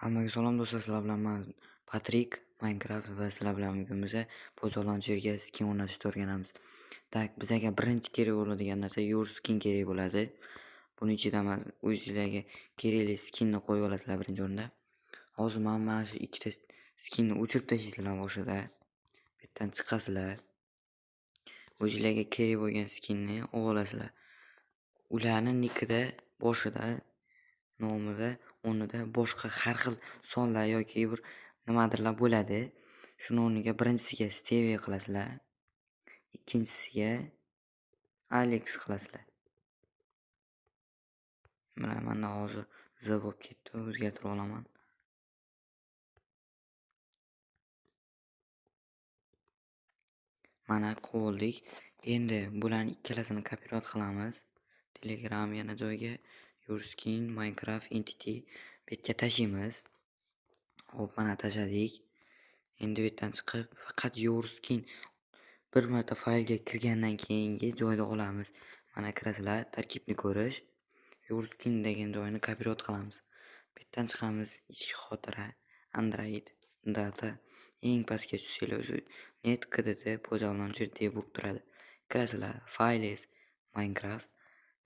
Hammaga salom do'stlar, sizlar bilan men Patrik, Minecraft va sizlar bilan bugun biza foydalanuvchilarga skin o'rnatishni o'rganamiz. Tak, bizga birinchi kerak bo'ladigan narsa your skin kerak bo'ladi. Buning ichida men o'zingizlarga kerakli skinni qo'yib olasizlar birinchi o'rinda. Hozir men mana shu ikkita skinni o'chirib tashlaysizlar boshida. Bu yerdan chiqasizlar. O'zingizlarga kerak bo'lgan skinni olib olasizlar. Ularning nikida boshida nomida, o'rnida boshqa har xil sonlar yoki bir nimadirlar bo'ladi. Shuni o'rniga birinchisiga Stevie qilasizlar. Ikkinchisiga Alex qilasizlar. Mana hozir Z bo'lib ketdi, o'zgartirib olaman. Mana qo'ldik. Endi bularning ikkalasini kopirovat qilamiz. Telegram yana joyga your skin Minecraft entity bu yerga tashlaymiz. Hop, mana tashladik. Endi bu yerdan chiqib faqat your skin bir marta faylga kirgandan keyingi joyda olamiz. Mana kirasizlar, tarkibni ko'rish. Your skin degan joyni kopirovat qilamiz. Bu yerdan chiqamiz, ichki xotira, Android, data. Eng pastga tushsanglar o'zi net kdd foydalanuvchi deb bo'lib turadi. Kirasizlar, files Minecraft.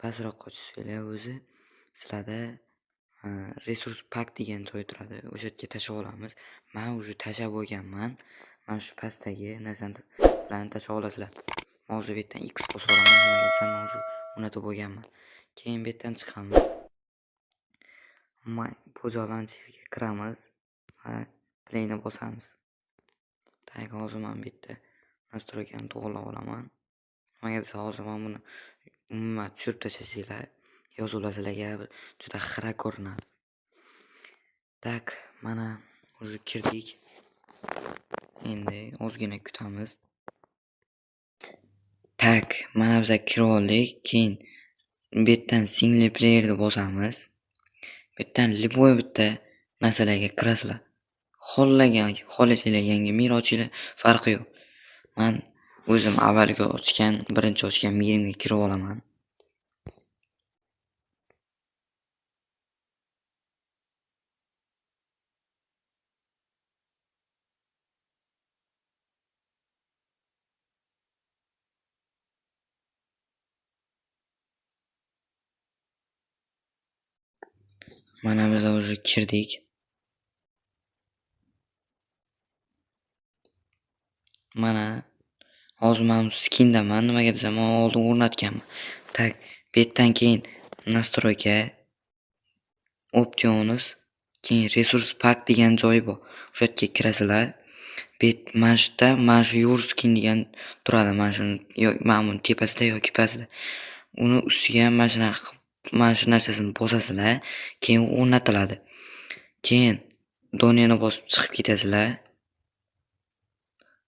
Pastroqqa tushsanglar o'zi sizlarda resource pack degan joy turadi. O'sha yerga tashlab olamiz. Men уже tashlab bo'lganman. Mana shu pastdagi narsani bilan tashlab olasizlar. Hozir bu yerdan X bosib olaman, nimaga desam men уже o'rnatib bo'lganman. Keyin bu yerdan chiqamiz. Foydalanuvchiga kiramiz va playni bosamiz. Tak, hozir men bu yerda nastroykani to'g'irlab olaman. Nimaga desa hozir men buni umuman tushirib tashlasanglar, yozuvlarsizlarga juda xira ko'rinadi. Tak, mana уже kirdik. Endi ozgina kutamiz. Tak, mana biz kirib oldik. Keyin bu yerdan single player deb bosamiz. Bu yerdan любой bitta narsalarga kirasizlar. Xohlasanglar yangi mir ochinglar, farqi yo'q. Men o'zim avvalgi birinchi ochgan mirimga kirib olaman. Mana biz уже kirdik. Mana hozir men skindaman, nimaga desam men oldin o'rnatganman. Tak, bu yerdan keyin nastroyka, options, keyin resource pack degan joy bor. O'sha yerga kirasizlar. Mana shu your skin degan turadi. Mana shuni mana buni tepasida yoki pastida. Uni ustiga mana shu narsasini bosasizlar, keyin o'rnatiladi. Keyin doneni bosib chiqib ketasizlar.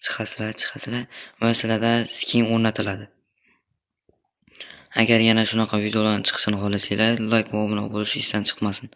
Chiqasizlar va sizlarda skin o'rnatiladi. Agar yana shunaqa videolarning chiqishini xohlasanglar, like va obuna bo'lishingizdan chiqmasin.